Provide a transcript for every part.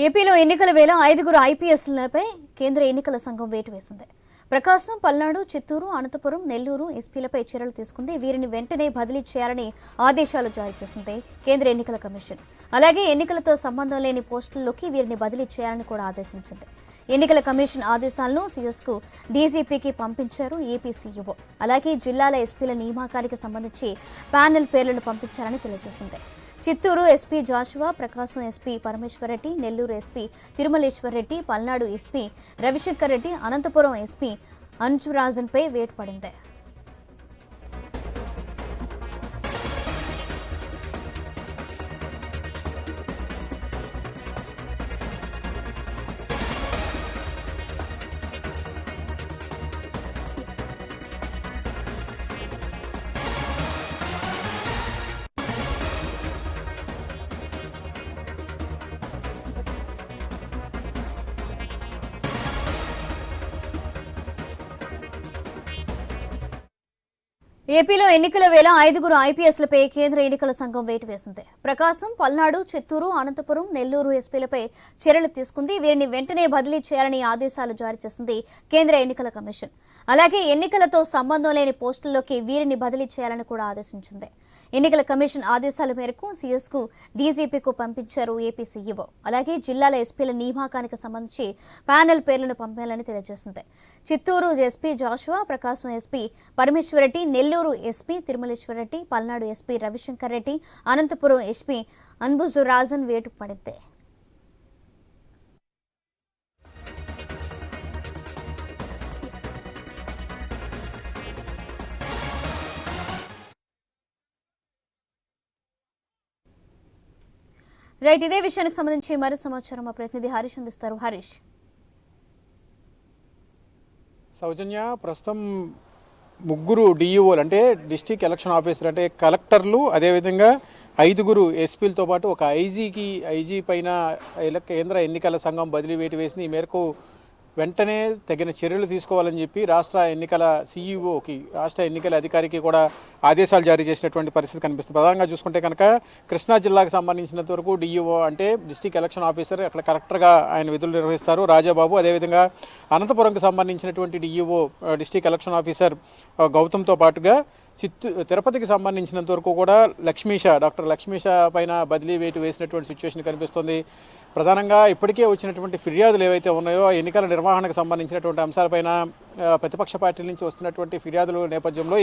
ఏపీలో ఎన్నికల వేళ 5 ఐపీఎస్లపై కేంద్ర ఎన్నికల సంఘం వేటు వేసింది. ప్రకాశం, పల్నాడు, చిత్తూరు, అనంతపురం, నెల్లూరు ఎస్పీలపై చర్యలు తీసుకుంది. వీరిని వెంటనే బదిలీ చేయాలని ఆదేశాలు జారీ చేసింది కేంద్ర ఎన్నికల కమిషన్. అలాగే ఎన్నికలతో సంబంధం లేని పోస్టుల్లోకి వీరిని బదిలీ చేయాలని కూడా ఆదేశించింది. ఎన్నికల కమిషన్ ఆదేశాలను సీఎస్కు డీజీపీకి పంపించారు ఏపీ సీఈఓ. అలాగే జిల్లాల ఎస్పీల నియామకానికి సంబంధించి ప్యానెల్ పేర్లను పంపించారని తెలియజేసింది. Chittoor SP Joshua, Prakasam SP Parameshwar Reddy, Nellore SP Tirumaleshwar Reddy, Palnadu SP Ravishankar Reddy, Anantapur SP అంజురాజన్పై వేటు పడింది. ఏపీలో ఎన్నికల వేళ 5 ఐపీఎస్లపై కేంద్ర ఎన్నికల సంఘం వేటు వేసింది. ప్రకాశం, పల్నాడు, చిత్తూరు, అనంతపురం, నెల్లూరు ఎస్పీలపై చర్యలు తీసుకుంది. వీరిని వెంటనే బదిలీ చేయాలని ఆదేశాలు జారీ చేసింది కేంద్ర ఎన్నికల కమిషన్. అలాగే ఎన్నికలతో సంబంధం లేని పోస్టుల్లోకి వీరిని బదిలీ చేయాలని కూడా ఆదేశించింది. ఎన్నికల కమిషన్ ఆదేశాల మేరకు సీఎస్కు డీజీపీకు పంపించారు ఏపీ సీఈఓ. అలాగే జిల్లాల ఎస్పీల నియామకానికి సంబంధించి ప్యానెల్ పేర్లను పంపాలని తెలియజేసింది. Chittoor SP Joshua, Prakasam SP Parameshwar Reddy, Nellore SP Tirumaleshwar Reddy, Palnadu SP Ravishankar Reddy, Anantapur SP Ambujarajan వేటు పడింది. రైట్, ఇదే విషయానికి సంబంధించి మరింత సమాచారం మా ప్రతినిధి హరీష్ అందిస్తారు. హరీష్. సౌజన్య, ప్రస్తుతం 3 డిఈఓలు అంటే డిస్ట్రిక్ట్ ఎలక్షన్ ఆఫీసర్ అంటే కలెక్టర్లు, అదేవిధంగా 5 ఎస్పీలతో పాటు ఒక ఐజీ పైన కేంద్ర ఎన్నికల సంఘం బదిలీ వేటు వేసింది. ఈ మేరకు వెంటనే తగిన చర్యలు తీసుకోవాలని చెప్పి రాష్ట్ర ఎన్నికల సీఈఓకి, రాష్ట్ర ఎన్నికల అధికారికి కూడా ఆదేశాలు జారీ చేసినటువంటి పరిస్థితి కనిపిస్తుంది. ప్రధానంగా చూసుకుంటే కనుక కృష్ణా జిల్లాకు సంబంధించినంత వరకు డిఈఓ అంటే డిస్ట్రిక్ట్ ఎలక్షన్ ఆఫీసర్, అక్కడ కలెక్టర్గా ఆయన విధులు నిర్వహిస్తారు రాజాబాబు. అదేవిధంగా అనంతపురంకి సంబంధించినటువంటి డిఈఓ డిస్ట్రిక్ట్ ఎలక్షన్ ఆఫీసర్ గౌతమ్తో పాటుగా తిరుపతికి సంబంధించినంత వరకు కూడా డాక్టర్ లక్ష్మీష పైన బదిలీ వేటు వేసినటువంటి సిచ్యువేషన్ కనిపిస్తుంది. ప్రధానంగా ఇప్పటికే వచ్చినటువంటి ఫిర్యాదులు ఏవైతే ఉన్నాయో ఎన్నికల నిర్వహణకు సంబంధించినటువంటి అంశాలపైన ప్రతిపక్ష పార్టీల నుంచి వస్తున్నటువంటి ఫిర్యాదుల నేపథ్యంలో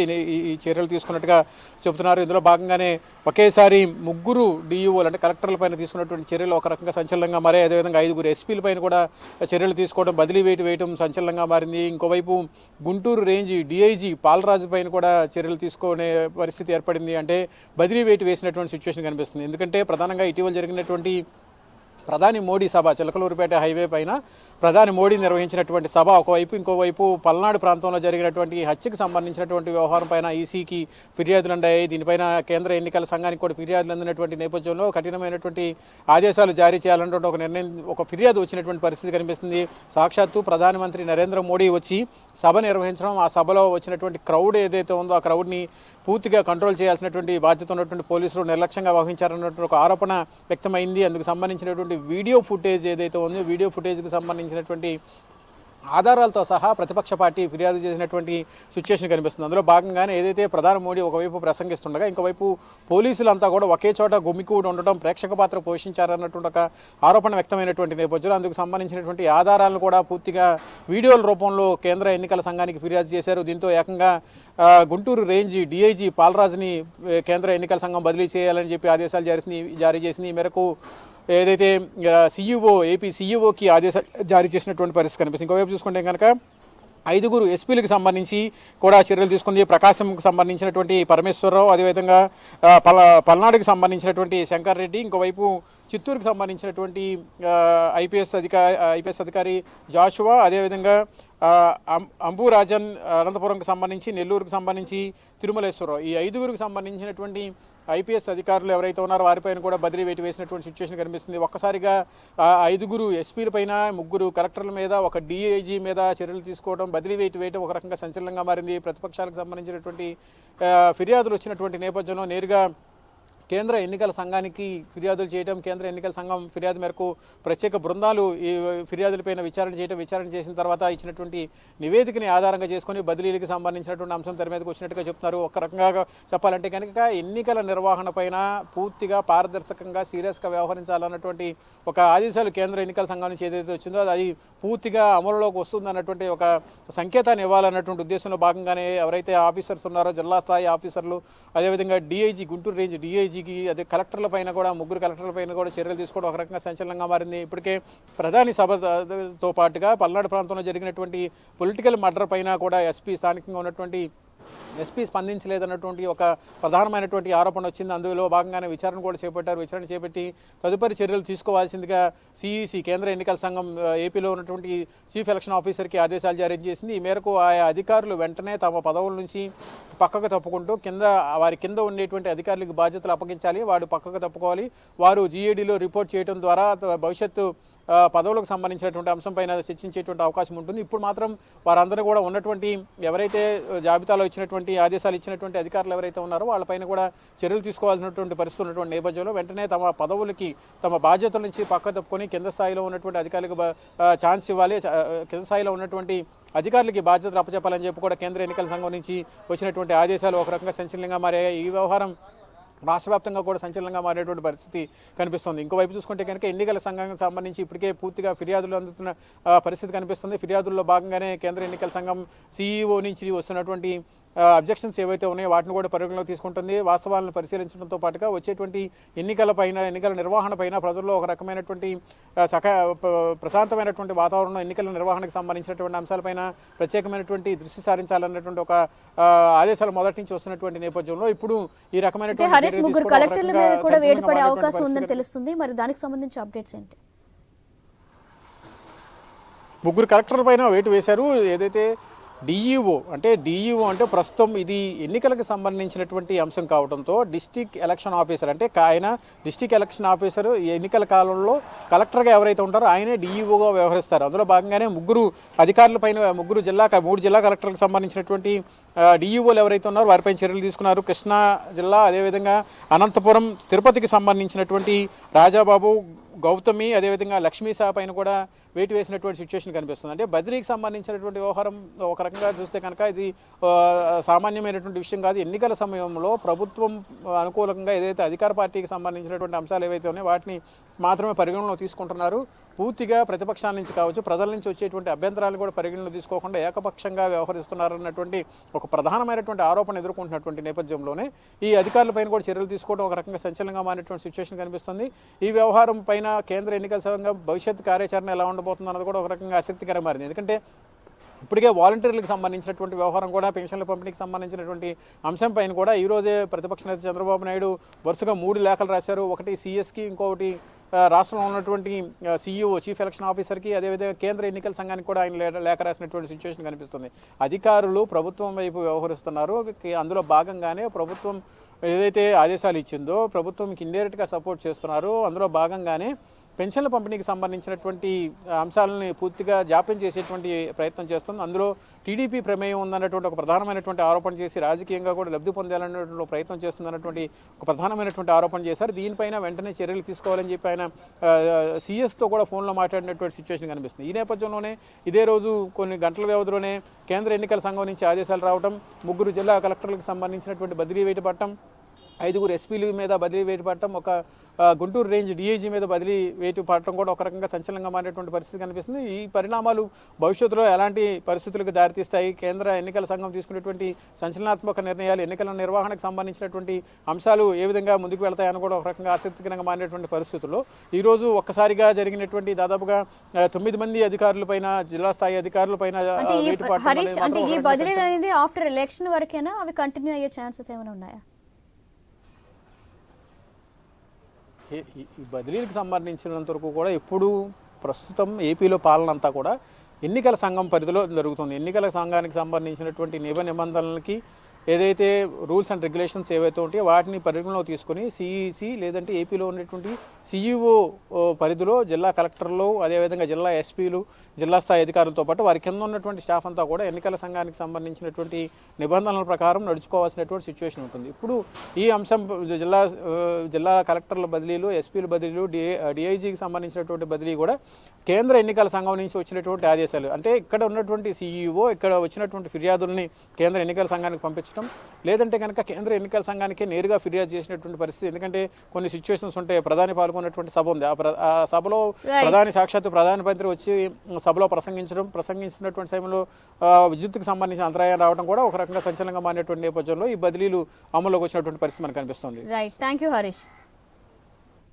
ఈ చర్యలు తీసుకున్నట్టుగా చెబుతున్నారు. ఇందులో భాగంగానే ఒకేసారి 3 డిఈఓలు అంటే కలెక్టర్ల పైన తీసుకున్నటువంటి చర్యలు ఒక రకంగా సంచలనంగా మారాయి. అదేవిధంగా 5 ఎస్పీల పైన కూడా చర్యలు తీసుకోవడం, బదిలీ వేటు వేయడం సంచలనంగా మారింది. ఇంకోవైపు గుంటూరు రేంజ్ డీఐజీ పాలరాజు పైన కూడా చర్యలు తీసుకునే పరిస్థితి ఏర్పడింది. అంటే బదిలీ వేటు వేసినటువంటి సిచ్యువేషన్ కనిపిస్తుంది. ఎందుకంటే ప్రధానంగా ఇటీవల జరిగినటువంటి ప్రధాని మోడీ సభ, చిలకలూరుపేట హైవే పైన ప్రధాని మోడీ నిర్వహించినటువంటి సభ ఒకవైపు, ఇంకోవైపు పల్నాడు ప్రాంతంలో జరిగినటువంటి హత్యకు సంబంధించినటువంటి వ్యవహారం పైన ఈసీకి ఫిర్యాదులు అందాయి. దీనిపైన కేంద్ర ఎన్నికల సంఘానికి కూడా ఫిర్యాదులు అందినటువంటి నేపథ్యంలో కఠినమైనటువంటి ఆదేశాలు జారీ చేయాలంటే ఒక ఫిర్యాదు వచ్చినటువంటి పరిస్థితి కనిపిస్తుంది. సాక్షాత్తు ప్రధానమంత్రి నరేంద్ర మోడీ వచ్చి సభ నిర్వహించడం, ఆ సభలో వచ్చినటువంటి క్రౌడ్ ఏదైతే ఉందో ఆ క్రౌడ్ని పూర్తిగా కంట్రోల్ చేయాల్సినటువంటి బాధ్యత ఉన్నటువంటి పోలీసులు నిర్లక్ష్యంగా వహించారన్నటువంటి ఒక ఆరోపణ వ్యక్తమైంది. అందుకు సంబంధించినటువంటి వీడియో ఫుటేజ్ ఏదైతే ఉందో వీడియో ఫుటేజ్కి సంబంధించినటువంటి ఆధారాలతో సహా ప్రతిపక్ష పార్టీ ఫిర్యాదు చేసినటువంటి సిచ్యువేషన్ కనిపిస్తుంది. అందులో భాగంగానే ఏదైతే ప్రధాని మోడీ ఒకవైపు ప్రసంగిస్తుండగా ఇంకోవైపు పోలీసులంతా కూడా ఒకే చోట గుమికూడి ఉండటం, ప్రేక్షక పాత్ర పోషించారన్నటువంటి ఒక ఆరోపణ వ్యక్తమైనటువంటి నేపథ్యంలో అందుకు సంబంధించినటువంటి ఆధారాలను కూడా పూర్తిగా వీడియోల రూపంలో కేంద్ర ఎన్నికల సంఘానికి ఫిర్యాదు చేశారు. దీంతో ఏకంగా గుంటూరు రేంజ్ డీఐజీ పాలరాజుని కేంద్ర ఎన్నికల సంఘం బదిలీ చేయాలని చెప్పి ఆదేశాలు జారీ చేసింది. ఈ మేరకు ఏదైతే ఏపీ సీఈఓకి ఆదేశాలు జారీ చేసినటువంటి పరిస్థితి కనిపిస్తుంది. ఇంకోవైపు చూసుకుంటే కనుక 5 ఎస్పీలకు సంబంధించి కూడా చర్యలు తీసుకుంది. ప్రకాశంకు సంబంధించినటువంటి పరమేశ్వరరావు, అదేవిధంగా పల్నాడుకి సంబంధించినటువంటి శంకర్ రెడ్డి, ఇంకోవైపు చిత్తూరుకు సంబంధించినటువంటి ఐపీఎస్ అధికారి జాషువా, అదేవిధంగా అంబురాజన్, అనంతపురంకి సంబంధించి, నెల్లూరుకు సంబంధించి తిరుమలేశ్వరరావు, ఈ 5 సంబంధించినటువంటి ఐపీఎస్ అధికారులు ఎవరైతే ఉన్నారో వారిపైన కూడా బదిలీ వేటు వేసినటువంటి సిచ్యువేషన్ కనిపిస్తుంది. ఒక్కసారిగా 5 ఎస్పీల పైన, 3 కలెక్టర్ల మీద, ఒక డీఐజీ మీద చర్యలు తీసుకోవడం, బదిలీ వేటు వేయడం ఒక రకంగా సంచలనంగా మారింది. ప్రతిపక్షాలకు సంబంధించినటువంటి ఫిర్యాదులు వచ్చినటువంటి నేపథ్యంలో నేరుగా కేంద్ర ఎన్నికల సంఘానికి ఫిర్యాదులు చేయడం, కేంద్ర ఎన్నికల సంఘం ఫిర్యాదు మేరకు ప్రత్యేక బృందాలు ఈ ఫిర్యాదులపైన విచారణ చేసిన తర్వాత ఇచ్చినటువంటి నివేదికని ఆధారంగా చేసుకొని బదిలీలకు సంబంధించినటువంటి అంశం తెర మీదకి వచ్చినట్టుగా చెప్తున్నారు. ఒక రకంగా చెప్పాలంటే కనుక ఎన్నికల నిర్వహణ పైన పూర్తిగా పారదర్శకంగా సీరియస్గా వ్యవహరించాలన్నటువంటి ఒక ఆదేశాలు కేంద్ర ఎన్నికల సంఘం నుంచి ఏదైతే వచ్చిందో అది పూర్తిగా అమలులోకి వస్తుందన్నటువంటి ఒక సంకేతాన్ని ఇవ్వాలన్నటువంటి ఉద్దేశంలో భాగంగానే ఎవరైతే ఆఫీసర్స్ ఉన్నారో జిల్లా స్థాయి ఆఫీసర్లు, అదేవిధంగా డిఐజీ గుంటూరు రేంజ్ డిఐజీకి, అదే కలెక్టర్ల పైన కూడా ముగ్గురు కలెక్టర్ల పైన కూడా చర్యలు తీసుకోవడం ఒక రకంగా సంచలనంగా మారింది. ఇప్పటికే ప్రధాని సభతో పాటుగా పల్నాడు ప్రాంతంలో జరిగినటువంటి పొలిటికల్ మర్డర్ పైన కూడా స్థానికంగా ఉన్నటువంటి ఎస్పీ స్పందించలేదన్నటువంటి ఒక ప్రధానమైనటువంటి ఆరోపణ వచ్చింది. అందులో భాగంగానే విచారణ కూడా చేపట్టారు. విచారణ చేపట్టి తదుపరి చర్యలు తీసుకోవాల్సిందిగా సిఈసి కేంద్ర ఎన్నికల సంఘం ఏపీలో ఉన్నటువంటి చీఫ్ ఎలక్షన్ ఆఫీసర్కి ఆదేశాలు జారీ చేసింది. ఈ మేరకు ఆయా అధికారులు వెంటనే తమ పదవుల నుంచి పక్కకు తప్పుకుంటూ వారి కింద ఉండేటువంటి అధికారులకు బాధ్యతలు అప్పగించాలి, వాడు పక్కకు తప్పుకోవాలి, వారు జీఏడీలో రిపోర్ట్ చేయడం ద్వారా భవిష్యత్తు పదవులకు సంబంధించినటువంటి అంశంపైన చర్చించేటువంటి అవకాశం ఉంటుంది. ఇప్పుడు మాత్రం వారందరూ కూడా ఉన్నటువంటి ఎవరైతే జాబితాలో ఇచ్చినటువంటి ఆదేశాలు ఇచ్చినటువంటి అధికారులు ఎవరైతే ఉన్నారో వాళ్ళపైన కూడా చర్యలు తీసుకోవాల్సినటువంటి పరిస్థితి ఉన్నటువంటి నేపథ్యంలో వెంటనే తమ పదవులకి తమ బాధ్యతల నుంచి పక్క తప్పుకొని కింద స్థాయిలో ఉన్నటువంటి అధికారులకు ఛాన్స్ ఇవ్వాలి, కింద స్థాయిలో ఉన్నటువంటి అధికారులకి బాధ్యతలు అప్పచెప్పాలని చెప్పి కూడా కేంద్ర ఎన్నికల సంఘం నుంచి వచ్చినటువంటి ఆదేశాలు ఒక రకంగా సంచలనంగా మారాయి. ఈ వ్యవహారం రాష్ట్ర వ్యాప్తంగా కూడా సంచలనంగా మారేటువంటి పరిస్థితి కనిపిస్తుంది. ఇంకోవైపు చూసుకుంటే కనుక ఎన్నికల సంఘానికి సంబంధించి ఇప్పటికే పూర్తిగా ఫిర్యాదులు అందుతున్న పరిస్థితి కనిపిస్తుంది. ఫిర్యాదుల్లో భాగంగానే కేంద్ర ఎన్నికల సంఘం సిఈఓ నుంచి వస్తున్నటువంటి అబ్జెక్షన్స్ ఏవైతే ఉన్నాయో వాటిని కూడా పరిగణలోకి తీసుకుంటుంది. వాస్తవాలను పరిశీలించడంతో పాటుగా వచ్చేటువంటి ఎన్నికల నిర్వహణ పైన ప్రజల్లో ఒక రకమైనటువంటి ప్రశాంతమైనటువంటి వాతావరణం, ఎన్నికల నిర్వహణకు సంబంధించినటువంటి అంశాలపైన ప్రత్యేకమైనటువంటి దృష్టి సారించాలన్నటువంటి ఒక ఆదేశాలు మొదటి నుంచి వస్తున్నటువంటి నేపథ్యంలో ఇప్పుడు ఈ రకమైనటువంటి ముగ్గురు కలెక్టర్ల మీద కూడా వేటు పడే అవకాశం ఉందని తెలుస్తుంది. మరి దానికి సంబంధించి అప్డేట్స్ ఏంటి? ముగ్గురు కలెక్టర్ల పైన వేటు వేశారు. ఏదైతే డిఈఓ అంటే ప్రస్తుతం ఇది ఎన్నికలకు సంబంధించినటువంటి అంశం కావడంతో డిస్టిక్ ఎలక్షన్ ఆఫీసర్ అంటే ఆయన డిస్టిక్ ఎలక్షన్ ఆఫీసర్ ఎన్నికల కాలంలో కలెక్టర్గా ఎవరైతే ఉంటారో ఆయనే డిఈఓగా వ్యవహరిస్తారు. అందులో భాగంగానే మూడు జిల్లా కలెక్టర్లకు సంబంధించినటువంటి డిఈఓలు ఎవరైతే ఉన్నారో వారిపై చర్యలు తీసుకున్నారు. కృష్ణా జిల్లా, అదేవిధంగా అనంతపురం, తిరుపతికి సంబంధించినటువంటి రాజాబాబు, గౌతమి, అదేవిధంగా లక్ష్మీ షా పైన కూడా వేటు వేసినటువంటి సిచ్యువేషన్ కనిపిస్తుంది. అంటే బదిలీకి సంబంధించినటువంటి వ్యవహారం ఒక రకంగా చూస్తే కనుక ఇది సామాన్యమైనటువంటి విషయం కాదు. ఎన్నికల సమయంలో ప్రభుత్వం అనుకూలంగా ఏదైతే అధికార పార్టీకి సంబంధించినటువంటి అంశాలు ఏవైతే ఉన్నాయో వాటిని మాత్రమే పరిగణనలో తీసుకుంటున్నారు. పూర్తిగా ప్రతిపక్షాల నుంచి కావచ్చు, ప్రజల నుంచి వచ్చేటువంటి అభ్యంతరాలు కూడా పరిగణనలో తీసుకోకుండా ఏకపక్షంగా వ్యవహరిస్తున్నారన్నటువంటి ఒక ప్రధానమైనటువంటి ఆరోపణ ఎదుర్కొంటున్నటువంటి నేపథ్యంలోనే ఈ అధికారులపైన కూడా చర్యలు తీసుకోవడం ఒక రకంగా సంచలనంగా మారినటువంటి సిచ్యువేషన్ కనిపిస్తుంది. ఈ వ్యవహారం పైన కేంద్ర ఎన్నికల సంఘం భవిష్యత్ కార్యాచరణ ఎలా ఉండబోతుంది అన్నది కూడా ఒక రకంగా ఆసక్తికరంగా మారింది. ఎందుకంటే ఇప్పటికే వాలంటీర్లకు సంబంధించినటువంటి వ్యవహారం కూడా, పెన్షన్ల పంపిణీకి సంబంధించినటువంటి అంశం పైన కూడా ఈరోజే ప్రతిపక్ష నేత చంద్రబాబు నాయుడు వరుసగా 3 లేఖలు రాశారు. ఒకటి సిఎస్కి, ఇంకొకటి రాష్ట్రంలో ఉన్నటువంటి సిఇఓ చీఫ్ ఎలక్షన్ ఆఫీసర్కి, అదేవిధంగా కేంద్ర ఎన్నికల సంఘానికి కూడా ఆయన లేఖ రాసినటువంటి సిచ్యువేషన్ కనిపిస్తుంది. అధికారులు ప్రభుత్వం వైపు వ్యవహరిస్తున్నారు. అందులో భాగంగానే ప్రభుత్వం ఏదైతే ఆదేశాలు ఇచ్చిందో ప్రభుత్వంకి ఇండైరెక్ట్గా సపోర్ట్ చేస్తున్నారు. అందులో భాగంగానే పెన్షన్ల పంపిణీకి సంబంధించినటువంటి అంశాలని పూర్తిగా జాప్యం చేసేటువంటి ప్రయత్నం చేస్తుంది. అందులో టీడీపీ ప్రమేయం ఉందన్నటువంటి ఒక ప్రధానమైనటువంటి ఆరోపణ చేసి రాజకీయంగా కూడా లబ్ధి పొందాలన్నటువంటి ప్రయత్నం చేస్తుందన్నటువంటి ఒక ప్రధానమైనటువంటి ఆరోపణ చేశారు. దీనిపైన వెంటనే చర్యలు తీసుకోవాలని చెప్పి ఆయన సీఎస్తో కూడా ఫోన్లో మాట్లాడినటువంటి సిచ్యువేషన్ కనిపిస్తుంది. ఈ నేపథ్యంలోనే ఇదే రోజు కొన్ని గంటల వ్యవధిలోనే కేంద్ర ఎన్నికల సంఘం నుంచి ఆదేశాలు రావడం, 3 జిల్లా కలెక్టర్లకు సంబంధించినటువంటి బదిలీ వేటు పట్టడం, 5 ఎస్పీల మీద బదిలీ వేటు పట్టడం, ఒక గుంటూరు రేంజ్ డిఐజీ మీద బదిలీ వేటు పట్టడం కూడా ఒక రకంగా సంచలనంగా మారేటువంటి పరిస్థితి కనిపిస్తుంది. ఈ పరిణామాలు భవిష్యత్తులో ఎలాంటి పరిస్థితులకు దారితీస్తాయి, కేంద్ర ఎన్నికల సంఘం తీసుకునేటువంటి సంచలనాత్మక నిర్ణయాలు, ఎన్నికల నిర్వహణకు సంబంధించినటువంటి అంశాలు ఏ విధంగా ముందుకు వెళ్తాయని కూడా ఒక రకంగా ఆసక్తికరంగా మారేటువంటి పరిస్థితుల్లో ఈరోజు ఒక్కసారిగా జరిగినటువంటి దాదాపుగా 9 మంది అధికారులపైన, జిల్లా స్థాయి అధికారులపైన వేటు పట్టడం ఈ బదిలీ అనేది ఆఫ్టర్ ఎలక్షన్ వరకేనా, అవి కంటిన్యూ అయ్యే ఛాన్సెస్ ఏమైనా ఉన్నాయా? ఈ బదిలీలకు సంబంధించినంత వరకు కూడా ఎప్పుడు ప్రస్తుతం ఏపీలో పాలన అంతా కూడా ఎన్నికల సంఘం పరిధిలో జరుగుతుంది. ఎన్నికల సంఘానికి సంబంధించినటువంటి నిబంధనలకి ఏదైతే రూల్స్ అండ్ రెగ్యులేషన్స్ ఏవైతే ఉంటాయో వాటిని పరిగణలో తీసుకొని సిఈసి లేదంటే ఏపీలో ఉన్నటువంటి సిఈఓ పరిధిలో జిల్లా కలెక్టర్లు అదేవిధంగా జిల్లా ఎస్పీలు జిల్లా స్థాయి అధికారులతో పాటు వారి కింద ఉన్నటువంటి స్టాఫ్ అంతా కూడా ఎన్నికల సంఘానికి సంబంధించినటువంటి నిబంధనల ప్రకారం నడుచుకోవాల్సినటువంటి సిచ్యువేషన్ ఉంటుంది. ఇప్పుడు ఈ అంశం జిల్లా కలెక్టర్ల బదిలీలు, ఎస్పీల బదిలీలు, డిఐజీకి సంబంధించినటువంటి బదిలీ కూడా కేంద్ర ఎన్నికల సంఘం నుంచి వచ్చినటువంటి ఆదేశాలు. అంటే ఇక్కడ ఉన్నటువంటి సిఈఓ ఇక్కడ వచ్చినటువంటి ఫిర్యాదుల్ని కేంద్ర ఎన్నికల సంఘానికి పంపించడం, లేదంటే కనుక కేంద్ర ఎన్నికల సంఘానికి నేరుగా ఫిర్యాదు చేసినటువంటి పరిస్థితి. ఎందుకంటే కొన్ని సిచ్యువేషన్స్ ఉంటాయి. ప్రధాని పాల్గొన్నటువంటి సభ ఉంది, ఆ సభలో సాక్షాత్తు ప్రధానమంత్రి వచ్చి సభలో ప్రసంగించినటువంటి సమయంలో విద్యుత్తుకు సంబంధించిన అంతరాయం రావడం కూడా ఒక రకంగా సంచలనంగా మారినటువంటి నేపథ్యంలో ఈ బదిలీలు అమల్లోకి వచ్చినటువంటి పరిస్థితి మనకు కనిపిస్తుంది. Right, thank you Harish.